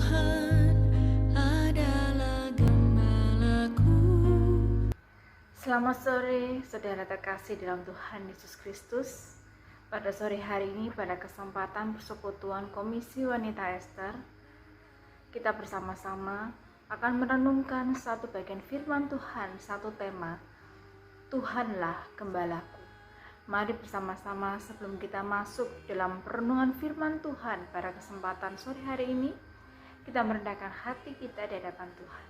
Tuhan adalah gembalaku. Selamat sore saudara terkasih dalam Tuhan Yesus Kristus. Pada sore hari ini, pada kesempatan persekutuan Komisi Wanita Ester, kita bersama-sama akan merenungkan satu bagian firman Tuhan, satu tema, Tuhanlah Gembalaku. Mari bersama-sama sebelum kita masuk dalam perenungan firman Tuhan pada kesempatan sore hari ini, kita merendahkan hati kita di hadapan Tuhan.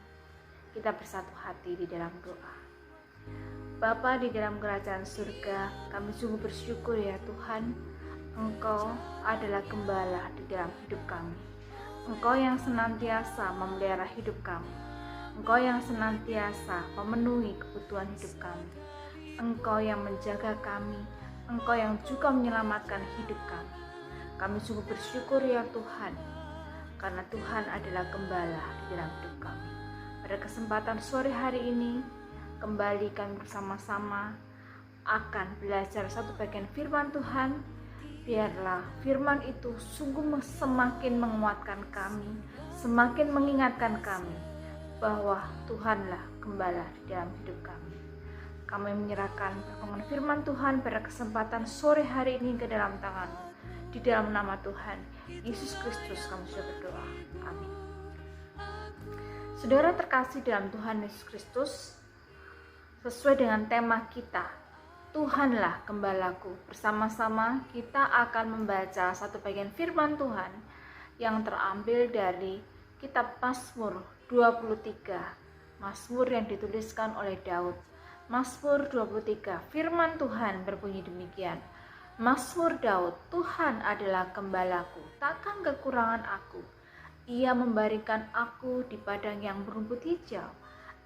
Kita bersatu hati di dalam doa. Bapa di dalam kerajaan surga, kami sungguh bersyukur ya Tuhan, Engkau adalah gembala di dalam hidup kami. Engkau yang senantiasa memelihara hidup kami. Engkau yang senantiasa memenuhi kebutuhan hidup kami. Engkau yang menjaga kami, Engkau yang juga menyelamatkan hidup kami. Kami sungguh bersyukur ya Tuhan, karena Tuhan adalah gembala di dalam hidup kami. Pada kesempatan sore hari ini, kembali kami bersama-sama akan belajar satu bagian firman Tuhan. Biarlah firman itu sungguh semakin menguatkan kami, semakin mengingatkan kami bahwa Tuhanlah gembala di dalam hidup kami. Kami menyerahkan perkembangan firman Tuhan pada kesempatan sore hari ini ke dalam tangan-Mu. Di dalam nama Tuhan Yesus Kristus kami sudah berdoa. Amin. Saudara terkasih dalam Tuhan Yesus Kristus, sesuai dengan tema kita, Tuhanlah Gembalaku, bersama-sama kita akan membaca satu bagian firman Tuhan yang terambil dari kitab Mazmur 23, Mazmur yang dituliskan oleh Daud. Mazmur 23, firman Tuhan berbunyi demikian. Mazmur Daud, Tuhan adalah gembalaku, takkan kekurangan aku. Ia membaringkan aku di padang yang berumput hijau.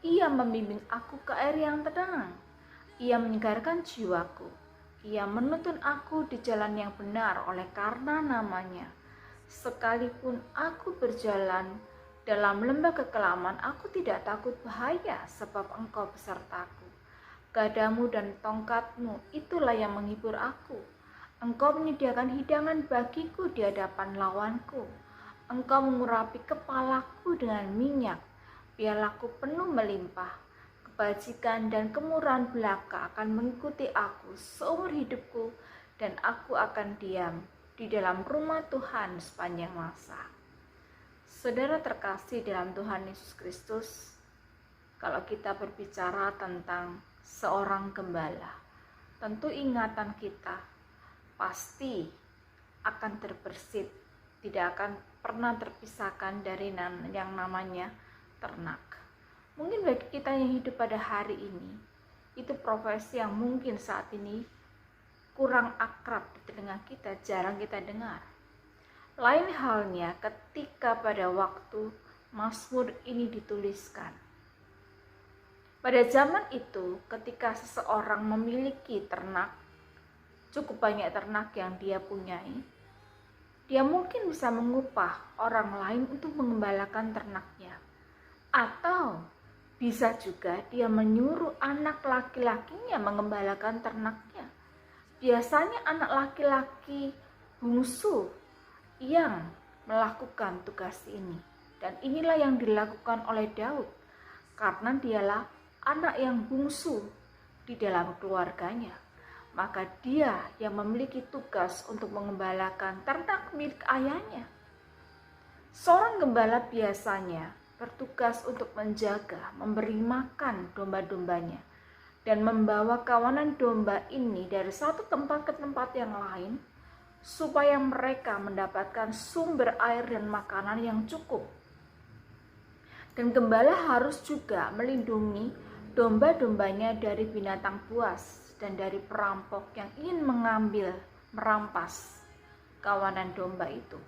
Ia membimbing aku ke air yang tenang. Ia menyegarkan jiwaku. Ia menuntun aku di jalan yang benar oleh karena namanya. Sekalipun aku berjalan dalam lembah kekelaman, aku tidak takut bahaya, sebab Engkau besertaku. Gadamu dan tongkatmu itulah yang menghibur aku. Engkau menyediakan hidangan bagiku di hadapan lawanku. Engkau mengurapi kepalaku dengan minyak. Pialaku penuh melimpah. Kebajikan dan kemurahan belaka akan mengikuti aku seumur hidupku, dan aku akan diam di dalam rumah Tuhan sepanjang masa. Saudara terkasih dalam Tuhan Yesus Kristus, kalau kita berbicara tentang seorang gembala, tentu ingatan kita pasti akan terbersit, tidak akan pernah terpisahkan dari yang namanya ternak. Mungkin bagi kita yang hidup pada hari ini, itu profesi yang mungkin saat ini kurang akrab di telinga kita, jarang kita dengar. Lain halnya ketika pada waktu Mazmur ini dituliskan. Pada zaman itu, ketika seseorang memiliki ternak, cukup banyak ternak yang dia punyai, dia mungkin bisa mengupah orang lain untuk mengembalakan ternaknya. Atau bisa juga dia menyuruh anak laki-lakinya mengembalakan ternaknya. Biasanya anak laki-laki bungsu yang melakukan tugas ini. Dan inilah yang dilakukan oleh Daud, karena dialah anak yang bungsu di dalam keluarganya. Maka dia yang memiliki tugas untuk mengembalakan ternak milik ayahnya. Seorang gembala biasanya bertugas untuk menjaga, memberi makan domba-dombanya, dan membawa kawanan domba ini dari satu tempat ke tempat yang lain, supaya mereka mendapatkan sumber air dan makanan yang cukup. Dan gembala harus juga melindungi domba-dombanya dari binatang buas dan dari perampok yang ingin merampas kawanan domba itu.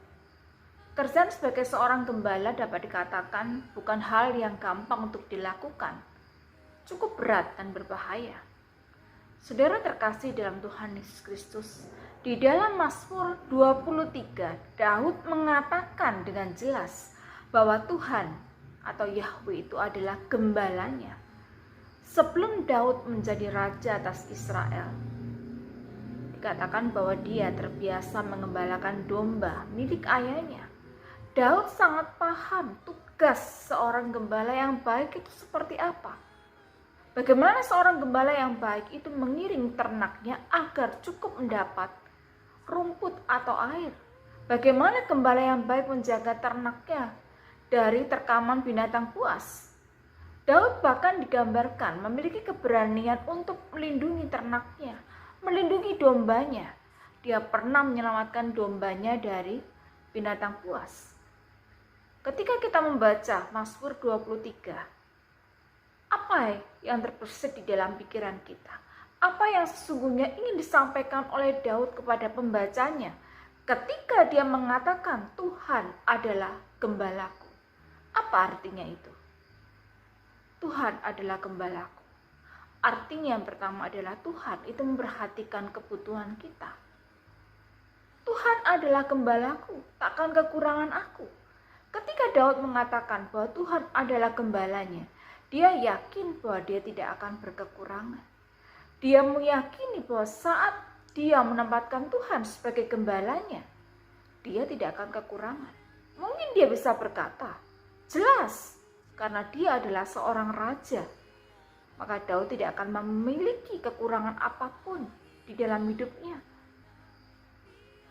Kerjaan sebagai seorang gembala dapat dikatakan bukan hal yang gampang untuk dilakukan, cukup berat dan berbahaya. Saudara terkasih dalam Tuhan Yesus Kristus, di dalam Mazmur 23, Daud mengatakan dengan jelas bahwa Tuhan atau Yahweh itu adalah gembalanya. Sebelum Daud menjadi raja atas Israel, dikatakan bahwa dia terbiasa mengembalakan domba milik ayahnya. Daud sangat paham tugas seorang gembala yang baik itu seperti apa. Bagaimana seorang gembala yang baik itu mengiring ternaknya agar cukup mendapat rumput atau air. Bagaimana gembala yang baik menjaga ternaknya dari terkaman binatang buas. Daud bahkan digambarkan memiliki keberanian untuk melindungi ternaknya, melindungi dombanya. Dia pernah menyelamatkan dombanya dari binatang buas. Ketika kita membaca Mazmur 23, apa yang terbesit di dalam pikiran kita? Apa yang sesungguhnya ingin disampaikan oleh Daud kepada pembacanya ketika dia mengatakan Tuhan adalah gembalaku? Apa artinya itu? Tuhan adalah gembalaku. Artinya yang pertama adalah Tuhan itu memperhatikan kebutuhan kita. Tuhan adalah gembalaku, takkan kekurangan aku. Ketika Daud mengatakan bahwa Tuhan adalah gembalanya, dia yakin bahwa dia tidak akan berkekurangan. Dia meyakini bahwa saat dia menempatkan Tuhan sebagai gembalanya, dia tidak akan kekurangan. Mungkin dia bisa berkata, jelas, karena dia adalah seorang raja, maka Daud tidak akan memiliki kekurangan apapun di dalam hidupnya.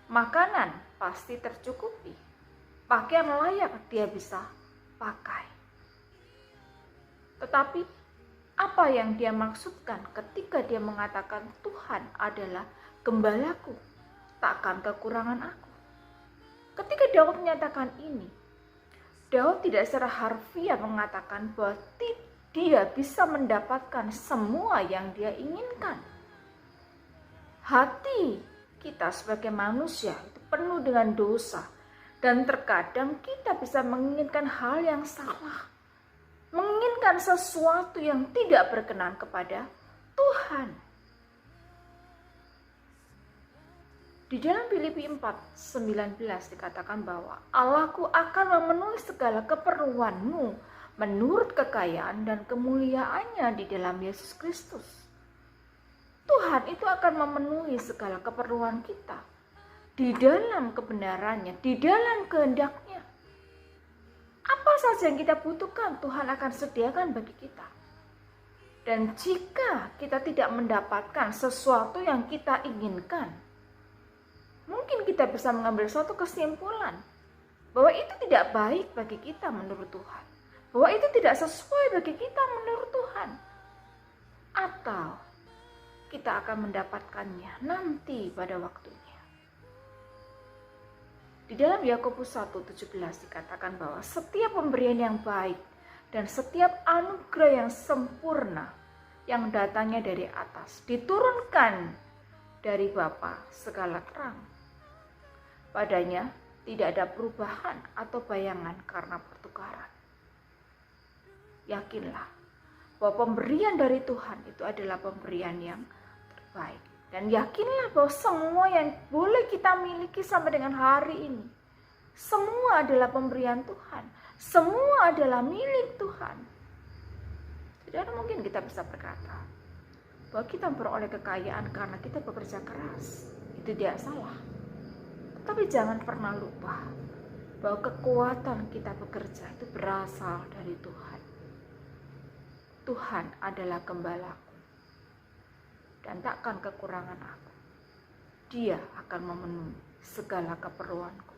Makanan pasti tercukupi, pakaian layak dia bisa pakai. Tetapi apa yang dia maksudkan ketika dia mengatakan Tuhan adalah gembalaku, takkan kekurangan aku? Ketika Daud menyatakan ini, Daud tidak secara harfiah mengatakan bahwa dia bisa mendapatkan semua yang dia inginkan. Hati kita sebagai manusia itu penuh dengan dosa, dan terkadang kita bisa menginginkan hal yang salah, menginginkan sesuatu yang tidak berkenan kepada Tuhan. Di dalam Filipi 4:19 dikatakan bahwa Allahku akan memenuhi segala keperluanmu menurut kekayaan dan kemuliaannya di dalam Yesus Kristus. Tuhan itu akan memenuhi segala keperluan kita di dalam kebenarannya, di dalam kehendaknya. Apa saja yang kita butuhkan, Tuhan akan sediakan bagi kita. Dan jika kita tidak mendapatkan sesuatu yang kita inginkan, mungkin kita bisa mengambil suatu kesimpulan bahwa itu tidak baik bagi kita menurut Tuhan, bahwa itu tidak sesuai bagi kita menurut Tuhan, atau kita akan mendapatkannya nanti pada waktunya. Di dalam Yakobus 1:17 dikatakan bahwa setiap pemberian yang baik dan setiap anugerah yang sempurna yang datangnya dari atas diturunkan dari Bapa segala terang. Padanya tidak ada perubahan atau bayangan karena pertukaran. Yakinlah bahwa pemberian dari Tuhan itu adalah pemberian yang terbaik. Dan yakinlah bahwa semua yang boleh kita miliki sampai dengan hari ini, semua adalah pemberian Tuhan. Semua adalah milik Tuhan. Tidak mungkin kita bisa berkata bahwa kita memperoleh kekayaan karena kita bekerja keras. Itu tidak salah. Tapi jangan pernah lupa bahwa kekuatan kita bekerja itu berasal dari Tuhan. Tuhan adalah gembalaku dan takkan kekurangan aku. Dia akan memenuhi segala keperluanku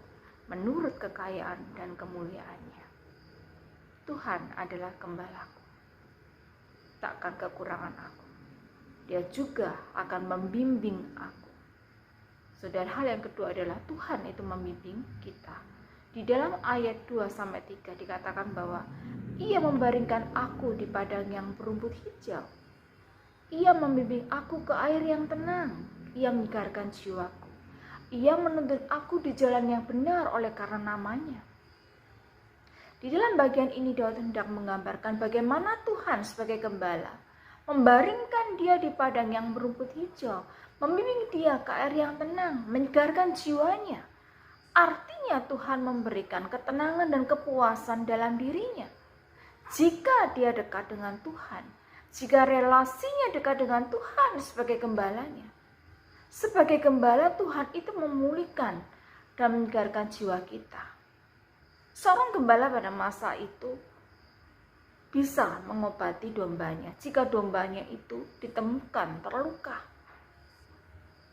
menurut kekayaan dan kemuliaannya. Tuhan adalah gembalaku, takkan kekurangan aku. Dia juga akan membimbing aku. Saudara, hal yang kedua adalah Tuhan itu membimbing kita. Di dalam ayat 2-3 dikatakan bahwa Ia membaringkan aku di padang yang berumput hijau. Ia membimbing aku ke air yang tenang. Ia menyegarkan jiwaku. Ia menuntun aku di jalan yang benar oleh karena namanya. Di dalam bagian ini Daud hendak menggambarkan bagaimana Tuhan sebagai gembala membaringkan dia di padang yang berumput hijau, membimbing dia ke air yang tenang, menyegarkan jiwanya. Artinya Tuhan memberikan ketenangan dan kepuasan dalam dirinya. Jika dia dekat dengan Tuhan, jika relasinya dekat dengan Tuhan sebagai gembalanya. Sebagai gembala, Tuhan itu memulihkan dan menyegarkan jiwa kita. Seorang gembala pada masa itu bisa mengobati dombanya jika dombanya itu ditemukan terluka.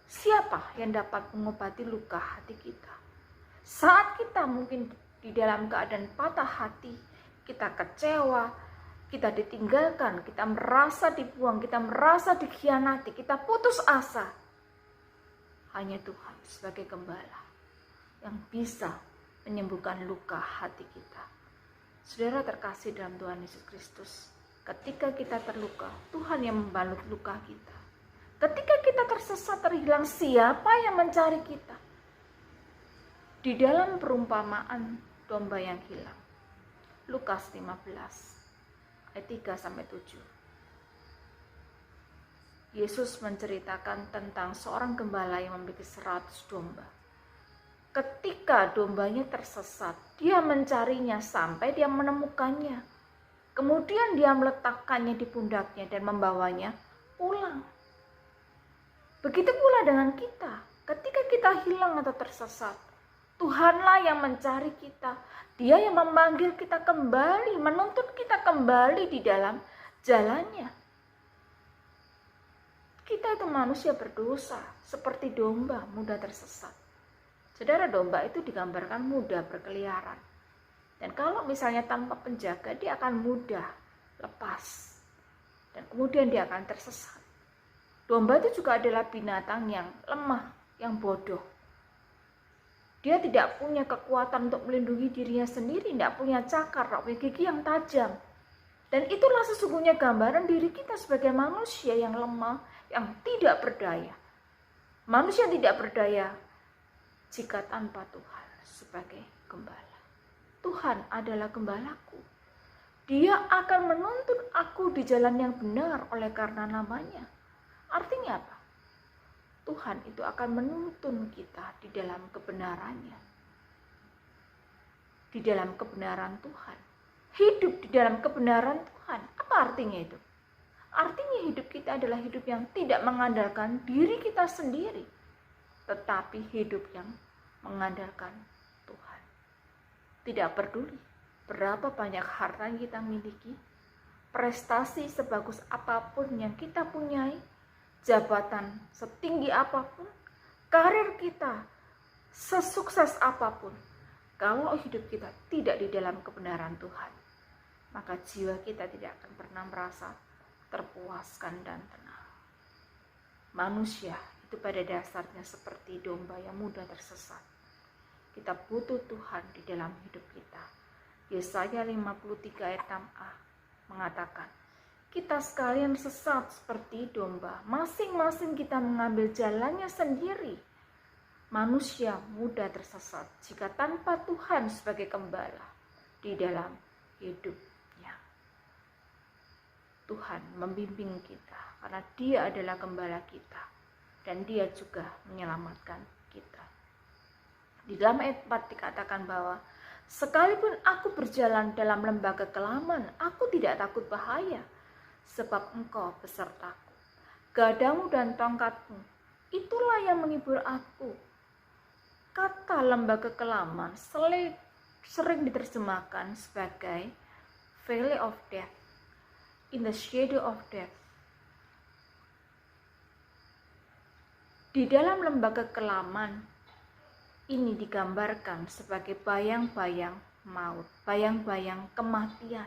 Siapa yang dapat mengobati luka hati kita? Saat kita mungkin di dalam keadaan patah hati, kita kecewa, kita ditinggalkan, kita merasa dibuang, kita merasa dikhianati, kita putus asa. Hanya Tuhan sebagai gembala yang bisa menyembuhkan luka hati kita. Saudara terkasih dalam Tuhan Yesus Kristus, ketika kita terluka, Tuhan yang membalut luka kita. Ketika kita tersesat, terhilang, siapa yang mencari kita? Di dalam perumpamaan domba yang hilang, Lukas 15 ayat 3-7. Yesus menceritakan tentang seorang gembala yang memiliki 100 domba. Ketika dombanya tersesat, dia mencarinya sampai dia menemukannya. Kemudian dia meletakkannya di pundaknya dan membawanya pulang. Begitu pula dengan kita. Ketika kita hilang atau tersesat, Tuhanlah yang mencari kita. Dia yang memanggil kita kembali, menuntut kita kembali di dalam jalannya. Kita itu manusia berdosa, seperti domba mudah tersesat. Saudara, domba itu digambarkan mudah berkeliaran. Dan kalau misalnya tanpa penjaga, dia akan mudah lepas. Dan kemudian dia akan tersesat. Domba itu juga adalah binatang yang lemah, yang bodoh. Dia tidak punya kekuatan untuk melindungi dirinya sendiri, tidak punya cakar, tidak punya gigi yang tajam. Dan itulah sesungguhnya gambaran diri kita sebagai manusia yang lemah, yang tidak berdaya. Manusia yang tidak berdaya jika tanpa Tuhan sebagai gembala. Tuhan adalah gembalaku. Dia akan menuntun aku di jalan yang benar oleh karena namanya. Artinya apa? Tuhan itu akan menuntun kita di dalam kebenarannya. Di dalam kebenaran Tuhan. Hidup di dalam kebenaran Tuhan. Apa artinya itu? Artinya hidup kita adalah hidup yang tidak mengandalkan diri kita sendiri, tetapi hidup yang mengandalkan Tuhan. Tidak peduli berapa banyak harta yang kita miliki, prestasi sebagus apapun yang kita punyai, jabatan setinggi apapun, karir kita sesukses apapun, kalau hidup kita tidak di dalam kebenaran Tuhan, maka jiwa kita tidak akan pernah merasa terpuaskan dan tenang. Manusia itu pada dasarnya seperti domba yang mudah tersesat. Kita butuh Tuhan di dalam hidup kita. Yesaya 53 ayat 6a mengatakan, kita sekalian sesat seperti domba, masing-masing kita mengambil jalannya sendiri. Manusia mudah tersesat jika tanpa Tuhan sebagai gembala di dalam hidupnya. Tuhan membimbing kita karena Dia adalah gembala kita dan Dia juga menyelamatkan kita. Di dalam ayat 4 dikatakan bahwa sekalipun aku berjalan dalam lembah kekelaman, aku tidak takut bahaya, sebab Engkau besertaku. Gadamu dan tongkatmu, itulah yang menghibur aku. Kata lembah kekelaman sering diterjemahkan sebagai valley of death, in the shadow of death. Di dalam lembah kekelaman, ini digambarkan sebagai bayang-bayang maut, bayang-bayang kematian.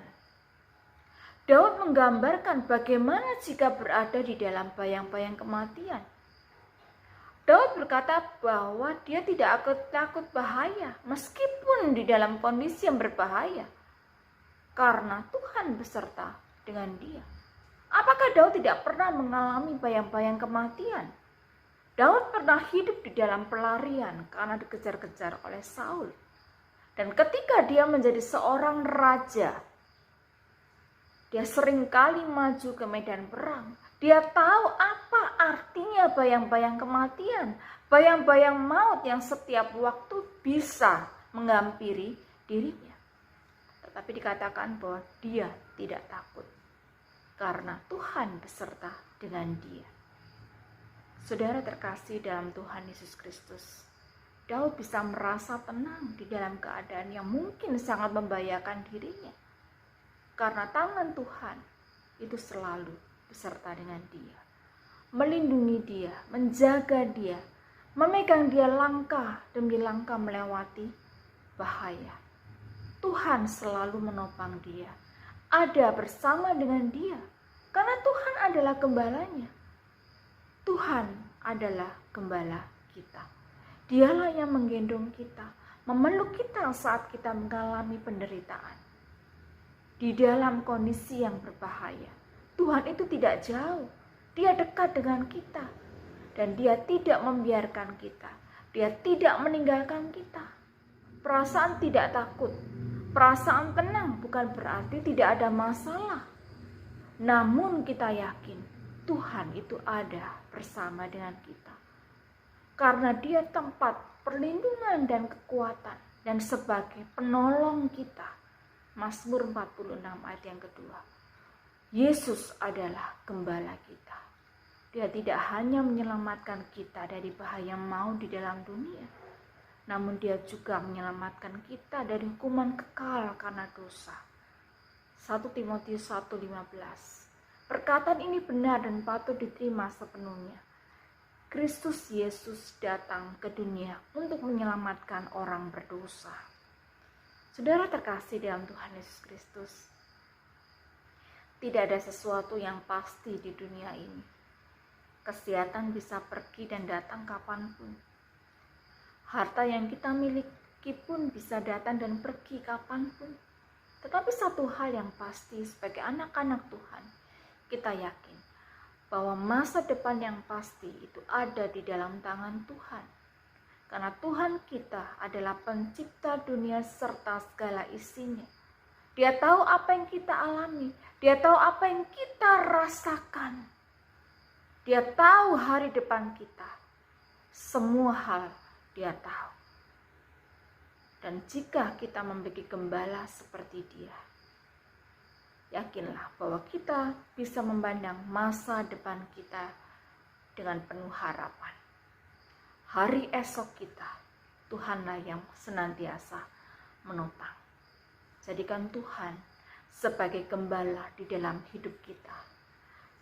Daud menggambarkan bagaimana jika berada di dalam bayang-bayang kematian. Daud berkata bahwa dia tidak takut bahaya meskipun di dalam kondisi yang berbahaya, karena Tuhan beserta dengan dia. Apakah Daud tidak pernah mengalami bayang-bayang kematian? Daud pernah hidup di dalam pelarian karena dikejar-kejar oleh Saul. Dan ketika dia menjadi seorang raja, dia seringkali maju ke medan perang. Dia tahu apa artinya bayang-bayang kematian, bayang-bayang maut yang setiap waktu bisa menghampiri dirinya. Tetapi dikatakan bahwa dia tidak takut karena Tuhan beserta dengan dia. Saudara terkasih dalam Tuhan Yesus Kristus, Daud bisa merasa tenang di dalam keadaan yang mungkin sangat membahayakan dirinya. Karena tangan Tuhan itu selalu beserta dengan dia. Melindungi dia, menjaga dia, memegang dia langkah demi langkah melewati bahaya. Tuhan selalu menopang dia, ada bersama dengan dia, karena Tuhan adalah gembalanya. Tuhan adalah gembala kita. Dialah yang menggendong kita, memeluk kita saat kita mengalami penderitaan. Di dalam kondisi yang berbahaya, Tuhan itu tidak jauh. Dia dekat dengan kita. Dan dia tidak membiarkan kita. Dia tidak meninggalkan kita. Perasaan tidak takut, perasaan tenang bukan berarti tidak ada masalah. Namun kita yakin Tuhan itu ada bersama dengan kita. Karena dia tempat perlindungan dan kekuatan dan sebagai penolong kita. Mazmur 46 ayat yang kedua. Yesus adalah gembala kita. Dia tidak hanya menyelamatkan kita dari bahaya maut di dalam dunia, namun dia juga menyelamatkan kita dari hukuman kekal karena dosa. 1 Timotius 1:15. Perkataan ini benar dan patut diterima sepenuhnya. Kristus Yesus datang ke dunia untuk menyelamatkan orang berdosa. Saudara terkasih dalam Tuhan Yesus Kristus, tidak ada sesuatu yang pasti di dunia ini. Kesehatan bisa pergi dan datang kapanpun. Harta yang kita miliki pun bisa datang dan pergi kapanpun. Tetapi satu hal yang pasti sebagai anak-anak Tuhan, kita yakin bahwa masa depan yang pasti itu ada di dalam tangan Tuhan. Karena Tuhan kita adalah pencipta dunia serta segala isinya. Dia tahu apa yang kita alami. Dia tahu apa yang kita rasakan. Dia tahu hari depan kita. Semua hal dia tahu. Dan jika kita memiliki gembala seperti dia, yakinlah bahwa kita bisa memandang masa depan kita dengan penuh harapan. Hari esok kita, Tuhanlah yang senantiasa menopang. Jadikan Tuhan sebagai gembala di dalam hidup kita.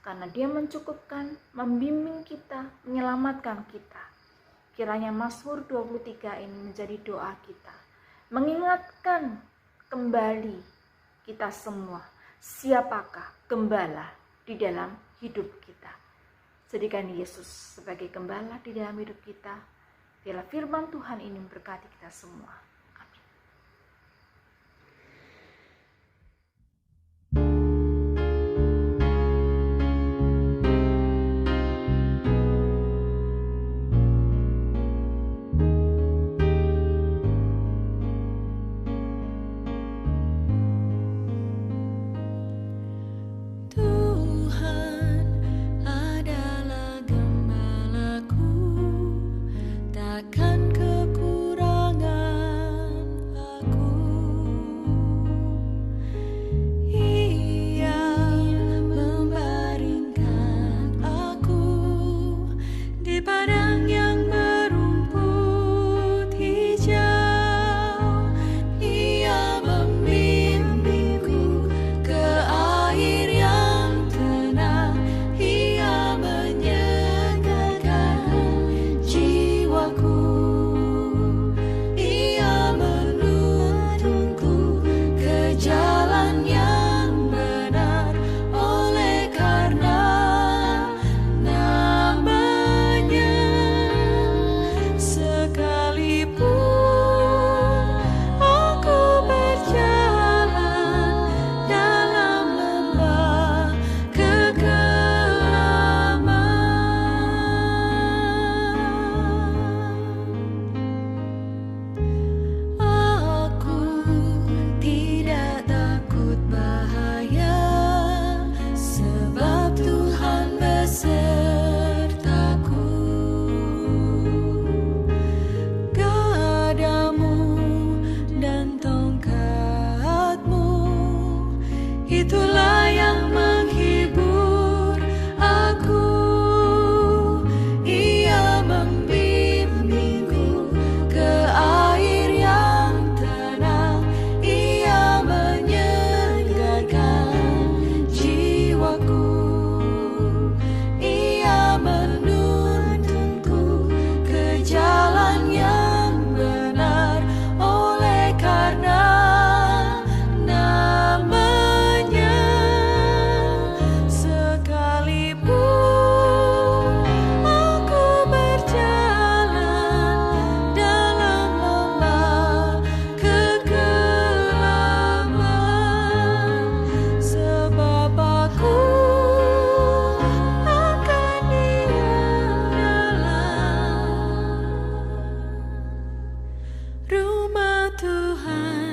Karena dia mencukupkan, membimbing kita, menyelamatkan kita. Kiranya Mazmur 23 ini menjadi doa kita. Mengingatkan kembali kita semua. Siapakah gembala di dalam hidup kita? Jadikan Yesus sebagai gembala di dalam hidup kita. Biarlah firman Tuhan ini memberkati kita semua. Amin. Tuhan adalah gembalaku, takkan kekurangan. rumah Tuhan.